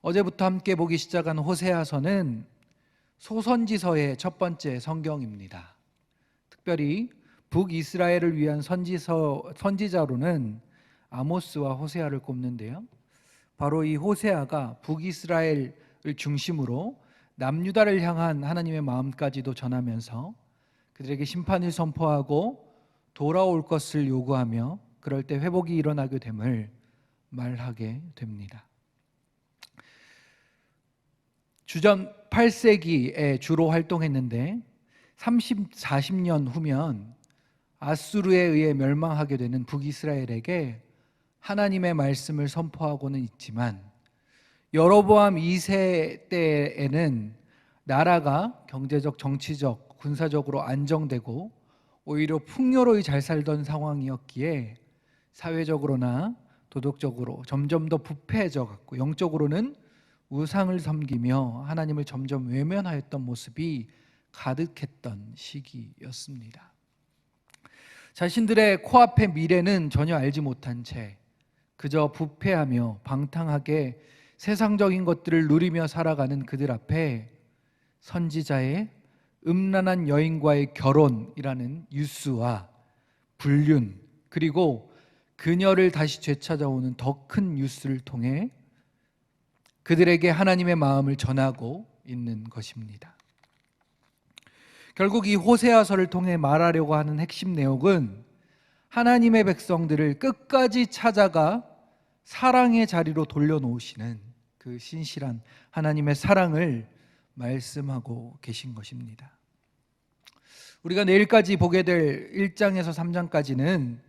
어제부터 함께 보기 시작한 호세아서는 소선지서의 첫 번째 성경입니다. 특별히 북이스라엘을 위한 선지자로는 아모스와 호세아를 꼽는데요. 바로 이 호세아가 북이스라엘을 중심으로 남유다를 향한 하나님의 마음까지도 전하면서 그들에게 심판을 선포하고 돌아올 것을 요구하며 그럴 때 회복이 일어나게 됨을 말하게 됩니다. 주전 8세기에 주로 활동했는데 40년 후면 아수르에 의해 멸망하게 되는 북이스라엘에게 하나님의 말씀을 선포하고는 있지만 여로보암 2세 때에는 나라가 경제적, 정치적, 군사적으로 안정되고 오히려 풍요로이 잘 살던 상황이었기에 사회적으로나 도덕적으로 점점 더 부패해져 갔고 영적으로는 우상을 섬기며 하나님을 점점 외면하였던 모습이 가득했던 시기였습니다. 자신들의 코앞의 미래는 전혀 알지 못한 채 그저 부패하며 방탕하게 세상적인 것들을 누리며 살아가는 그들 앞에 선지자의 음란한 여인과의 결혼이라는 뉴스와 불륜, 그리고 그녀를 다시 되찾아오는 더 큰 뉴스를 통해 그들에게 하나님의 마음을 전하고 있는 것입니다. 결국 이 호세아서를 통해 말하려고 하는 핵심 내용은 하나님의 백성들을 끝까지 찾아가 사랑의 자리로 돌려놓으시는 그 신실한 하나님의 사랑을 말씀하고 계신 것입니다. 우리가 내일까지 보게 될 1장에서 3장까지는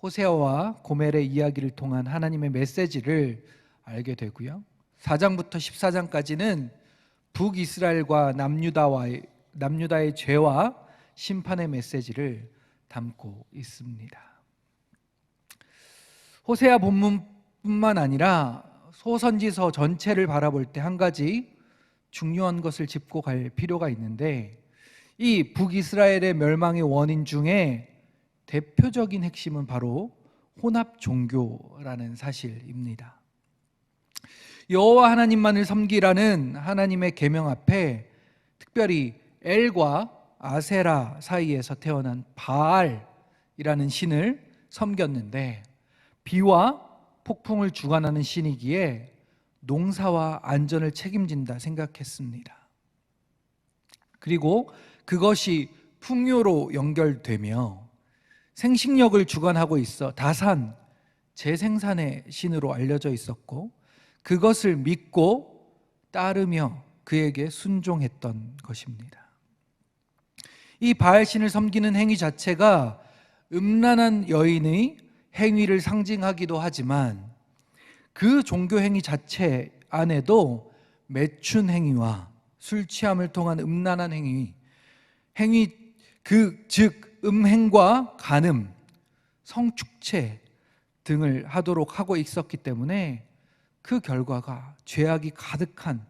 호세아와 고멜의 이야기를 통한 하나님의 메시지를 알게 되고요, 4장부터 14장까지는 북이스라엘과 남유다의 죄와 심판의 메시지를 담고 있습니다. 호세아 본문뿐만 아니라 소선지서 전체를 바라볼 때 한 가지 중요한 것을 짚고 갈 필요가 있는데, 이 북이스라엘의 멸망의 원인 중에 대표적인 핵심은 바로 혼합 종교라는 사실입니다. 여호와 하나님만을 섬기라는 하나님의 계명 앞에 특별히 엘과 아세라 사이에서 태어난 바알이라는 신을 섬겼는데, 비와 폭풍을 주관하는 신이기에 농사와 안전을 책임진다 생각했습니다. 그리고 그것이 풍요로 연결되며 생식력을 주관하고 있어 다산, 재생산의 신으로 알려져 있었고 그것을 믿고 따르며 그에게 순종했던 것입니다. 이 바알신을 섬기는 행위 자체가 음란한 여인의 행위를 상징하기도 하지만 그 종교 행위 자체 안에도 매춘 행위와 술 취함을 통한 음란한 즉 음행과 간음, 성축체 등을 하도록 하고 있었기 때문에 그 결과가 죄악이 가득한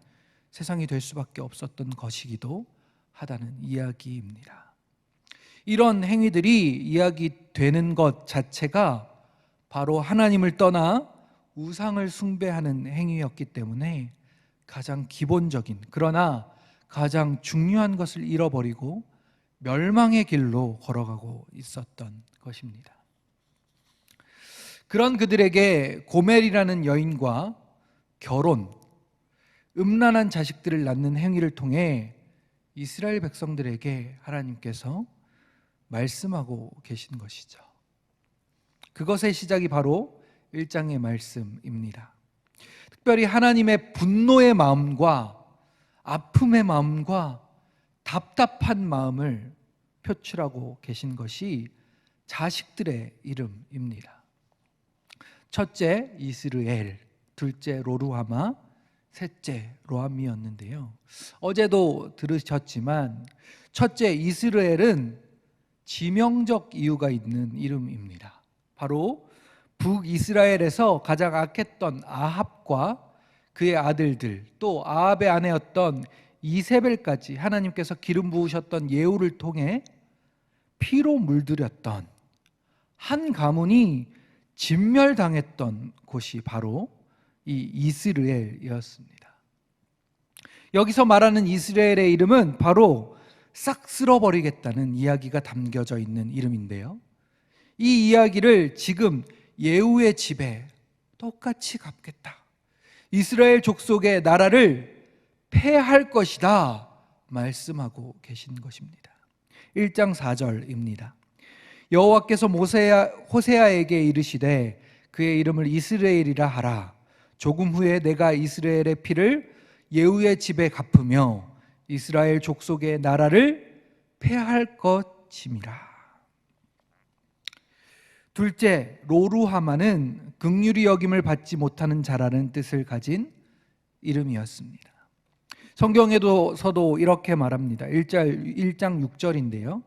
세상이 될 수밖에 없었던 것이기도 하다는 이야기입니다. 이런 행위들이 이야기되는 것 자체가 바로 하나님을 떠나 우상을 숭배하는 행위였기 때문에 가장 기본적인, 그러나 가장 중요한 것을 잃어버리고 멸망의 길로 걸어가고 있었던 것입니다. 그런 그들에게 고멜이라는 여인과 결혼, 음란한 자식들을 낳는 행위를 통해 이스라엘 백성들에게 하나님께서 말씀하고 계신 것이죠. 그것의 시작이 바로 1장의 말씀입니다. 특별히 하나님의 분노의 마음과 아픔의 마음과 답답한 마음을 표출하고 계신 것이 자식들의 이름입니다. 첫째 이스르엘, 둘째 로루하마, 셋째 로암미였는데요, 어제도 들으셨지만 첫째 이스라엘은 지명적 이유가 있는 이름입니다. 바로 북이스라엘에서 가장 악했던 아합과 그의 아들들, 또 아합의 아내였던 이세벨까지 하나님께서 기름 부으셨던 예후를 통해 피로 물들였던 한 가문이 진멸당했던 곳이 바로 이 이스라엘이었습니다. 여기서 말하는 이스라엘의 이름은 바로 싹 쓸어버리겠다는 이야기가 담겨져 있는 이름인데요, 이 이야기를 지금 예후의 집에 똑같이 갚겠다, 이스라엘 족속의 나라를 폐할 것이다 말씀하고 계신 것입니다. 1장 4절입니다. 여호와께서 호세아에게 이르시되 그의 이름을 이스라엘이라 하라. 조금 후에 내가 이스라엘의 피를 예후의 집에 갚으며 이스라엘 족속의 나라를 폐할 것임이라. 둘째, 로루하마는 긍휼히 여김을 받지 못하는 자라는 뜻을 가진 이름이었습니다. 성경에서도 이렇게 말합니다. 1장 6절인데요.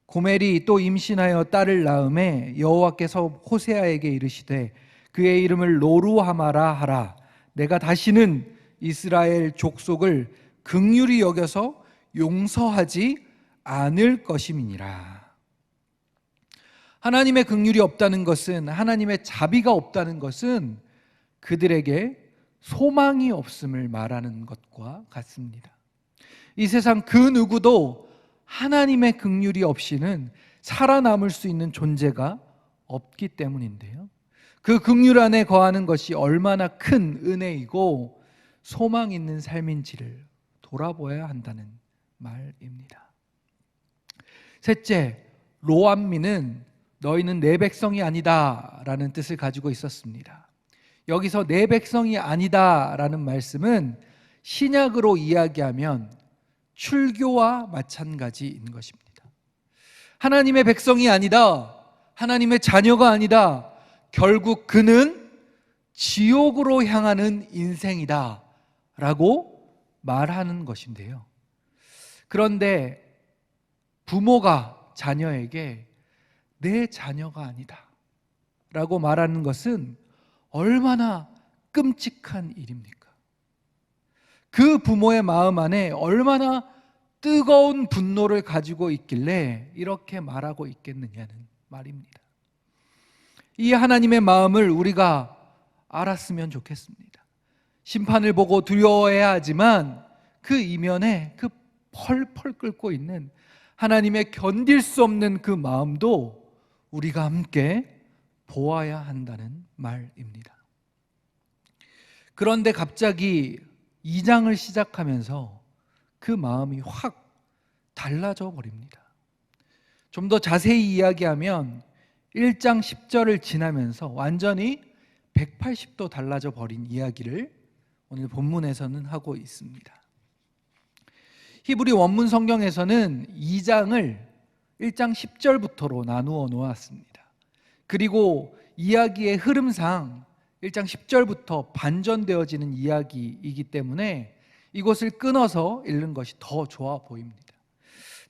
고멜이 또 임신하여 딸을 낳음에 여호와께서 호세아에게 이르시되 그의 이름을 로루하마라 하라. 내가 다시는 이스라엘 족속을 긍휼히 여겨서 용서하지 않을 것임이니라. 하나님의 긍휼이 없다는 것은, 하나님의 자비가 없다는 것은 그들에게 소망이 없음을 말하는 것과 같습니다. 이 세상 그 누구도 하나님의 긍휼이 없이는 살아남을 수 있는 존재가 없기 때문인데요, 그 긍휼 안에 거하는 것이 얼마나 큰 은혜이고 소망 있는 삶인지를 돌아보아야 한다는 말입니다. 셋째, 로암미는 너희는 내 백성이 아니다 라는 뜻을 가지고 있었습니다. 여기서 내 백성이 아니다 라는 말씀은 신약으로 이야기하면 출교와 마찬가지인 것입니다. 하나님의 백성이 아니다, 하나님의 자녀가 아니다, 결국 그는 지옥으로 향하는 인생이다 라고 말하는 것인데요, 그런데 부모가 자녀에게 내 자녀가 아니다 라고 말하는 것은 얼마나 끔찍한 일입니까? 그 부모의 마음 안에 얼마나 뜨거운 분노를 가지고 있길래 이렇게 말하고 있겠느냐는 말입니다. 이 하나님의 마음을 우리가 알았으면 좋겠습니다. 심판을 보고 두려워해야 하지만 그 이면에 그 펄펄 끓고 있는 하나님의 견딜 수 없는 그 마음도 우리가 함께 보아야 한다는 말입니다. 그런데 갑자기 2장을 시작하면서 그 마음이 확 달라져 버립니다. 좀 더 자세히 이야기하면 1장 10절을 지나면서 완전히 180도 달라져 버린 이야기를 오늘 본문에서는 하고 있습니다. 히브리 원문 성경에서는 2장을 1장 10절부터로 나누어 놓았습니다. 그리고 이야기의 흐름상 1장 10절부터 반전되어지는 이야기이기 때문에 이곳을 끊어서 읽는 것이 더 좋아 보입니다.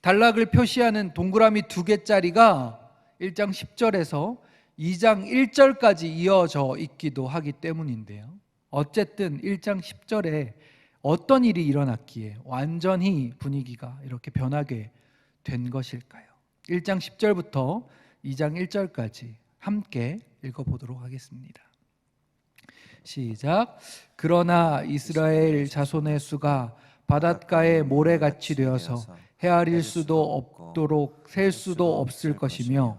단락을 표시하는 동그라미 2개짜리가 1장 10절에서 2장 1절까지 이어져 있기도 하기 때문인데요, 어쨌든 1장 10절에 어떤 일이 일어났기에 완전히 분위기가 이렇게 변하게 된 것일까요? 1장 10절부터 2장 1절까지 함께 읽어보도록 하겠습니다. 시작. 그러나 이스라엘 자손의 수가 바닷가의 모래같이 되어서 헤아릴 수도 없도록 셀 수도 없을 것이며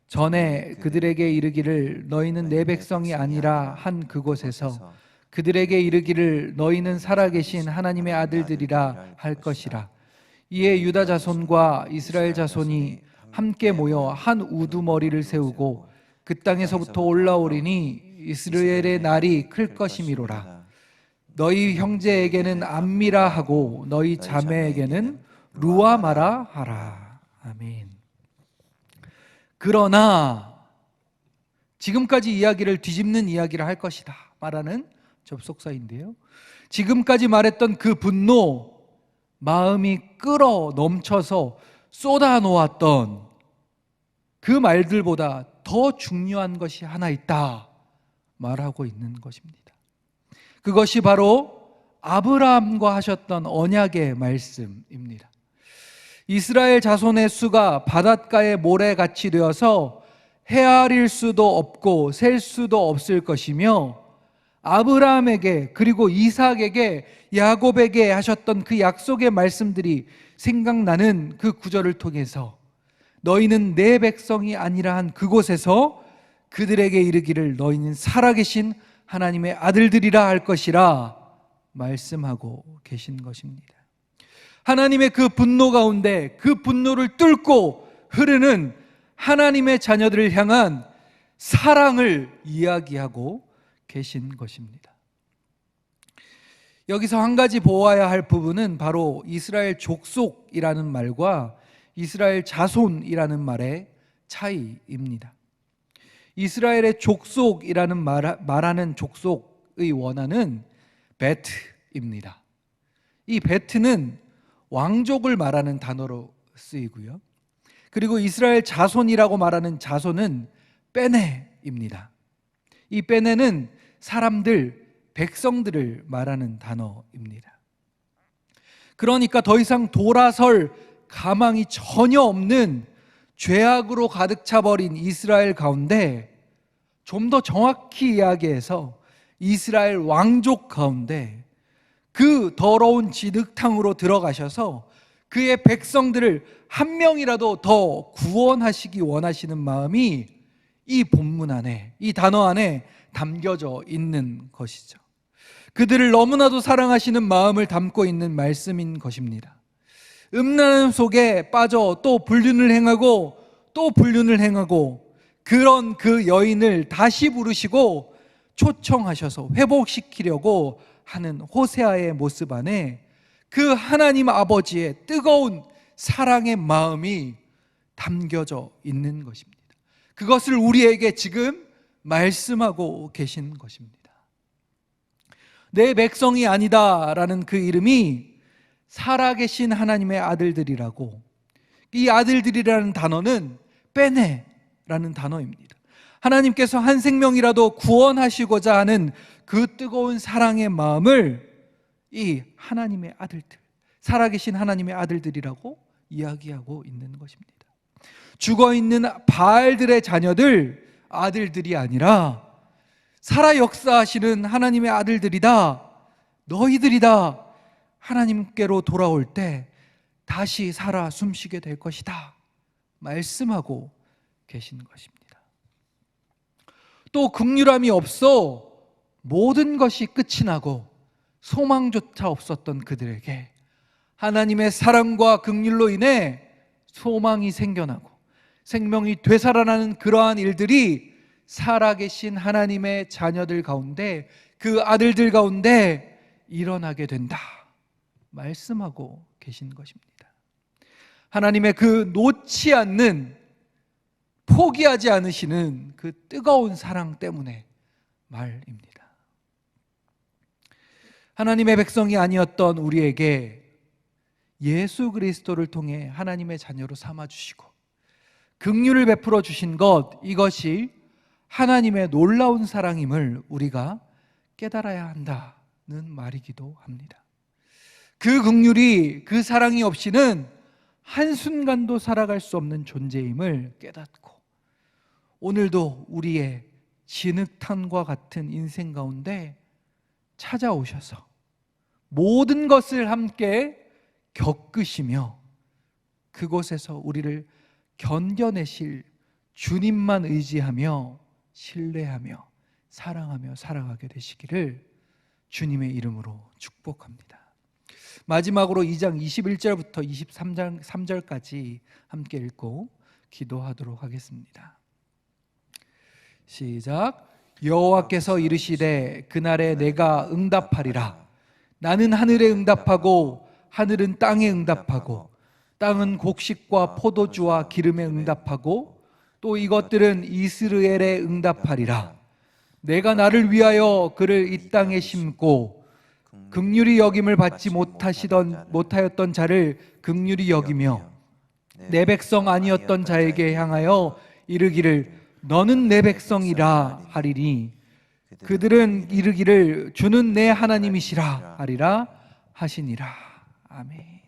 전에 그들에게 이르기를 너희는 내 백성이 아니라 한 그곳에서 그들에게 이르기를 너희는 살아계신 하나님의 아들들이라 할 것이라. 이에 유다 자손과 이스라엘 자손이 함께 모여 한 우두머리를 세우고 그 땅에서부터 올라오리니 이스라엘의 날이 클 것이미로라. 너희 형제에게는 암미라 하고 너희 자매에게는 루아마라 하라. 아멘. 그러나 지금까지 이야기를 뒤집는 이야기를 할 것이다 말하는 접속사인데요, 지금까지 말했던 그 분노, 마음이 끓어 넘쳐서 쏟아 놓았던 그 말들보다 더 중요한 것이 하나 있다 말하고 있는 것입니다. 그것이 바로 아브라함과 하셨던 언약의 말씀입니다. 이스라엘 자손의 수가 바닷가의 모래같이 되어서 헤아릴 수도 없고 셀 수도 없을 것이며 아브라함에게 그리고 이삭에게 야곱에게 하셨던 그 약속의 말씀들이 생각나는 그 구절을 통해서 너희는 내 백성이 아니라 한 그곳에서 그들에게 이르기를 너희는 살아계신 하나님의 아들들이라 할 것이라 말씀하고 계신 것입니다. 하나님의 그 분노 가운데 그 분노를 뚫고 흐르는 하나님의 자녀들을 향한 사랑을 이야기하고 계신 것입니다. 여기서 한 가지 보아야 할 부분은 바로 이스라엘 족속이라는 말과 이스라엘 자손이라는 말의 차이입니다. 이스라엘의 족속이라는 말하는 족속의 원어는 베트입니다. 이 베트는 왕족을 말하는 단어로 쓰이고요. 그리고 이스라엘 자손이라고 말하는 자손은 빼네입니다. 이 빼네는 사람들, 백성들을 말하는 단어입니다. 그러니까 더 이상 돌아설 가망이 전혀 없는 죄악으로 가득 차버린 이스라엘 가운데 좀 더 정확히 이야기해서 이스라엘 왕족 가운데 그 더러운 진흙탕으로 들어가셔서 그의 백성들을 한 명이라도 더 구원하시기 원하시는 마음이 이 본문 안에, 이 단어 안에 담겨져 있는 것이죠. 그들을 너무나도 사랑하시는 마음을 담고 있는 말씀인 것입니다. 음란함 속에 빠져 또 불륜을 행하고 또 불륜을 행하고 그런 그 여인을 다시 부르시고 초청하셔서 회복시키려고 하는 호세아의 모습 안에 그 하나님 아버지의 뜨거운 사랑의 마음이 담겨져 있는 것입니다. 그것을 우리에게 지금 말씀하고 계신 것입니다. 내 백성이 아니다라는 그 이름이 살아계신 하나님의 아들들이라고, 이 아들들이라는 단어는 빼네라는 단어입니다. 하나님께서 한 생명이라도 구원하시고자 하는 그 뜨거운 사랑의 마음을 이 하나님의 아들들, 살아계신 하나님의 아들들이라고 이야기하고 있는 것입니다. 죽어있는 바알들의 자녀들, 아들들이 아니라 살아 역사하시는 하나님의 아들들이다, 너희들이다, 하나님께로 돌아올 때 다시 살아 숨쉬게 될 것이다 말씀하고 계신 것입니다. 또 긍휼함이 없어 모든 것이 끝이 나고 소망조차 없었던 그들에게 하나님의 사랑과 긍휼로 인해 소망이 생겨나고 생명이 되살아나는 그러한 일들이 살아계신 하나님의 자녀들 가운데, 그 아들들 가운데 일어나게 된다 말씀하고 계신 것입니다. 하나님의 그 놓지 않는, 포기하지 않으시는 그 뜨거운 사랑 때문에 말입니다. 하나님의 백성이 아니었던 우리에게 예수 그리스도를 통해 하나님의 자녀로 삼아주시고 긍휼을 베풀어 주신 것, 이것이 하나님의 놀라운 사랑임을 우리가 깨달아야 한다는 말이기도 합니다. 그 긍휼이, 그 사랑이 없이는 한순간도 살아갈 수 없는 존재임을 깨닫고 오늘도 우리의 진흙탕과 같은 인생 가운데 찾아오셔서 모든 것을 함께 겪으시며 그곳에서 우리를 견뎌내실 주님만 의지하며 신뢰하며 사랑하며 살아가게 되시기를 주님의 이름으로 축복합니다. 마지막으로 2장 21절부터 23장 3절까지 함께 읽고 기도하도록 하겠습니다. 시작. 여호와께서 이르시되 그날에 내가 응답하리라. 나는 하늘에 응답하고 하늘은 땅에 응답하고 땅은 곡식과 포도주와 기름에 응답하고 또 이것들은 이스라엘에 응답하리라. 내가 나를 위하여 그를 이 땅에 심고 긍휼히 여김을 받지 못하였던 자를 긍휼히 여기며 내 백성 아니었던 자에게 향하여 이르기를 너는 내 백성이라 하리니 그들은 이르기를 주는 내 하나님이시라 하리라 하시니라. 아멘.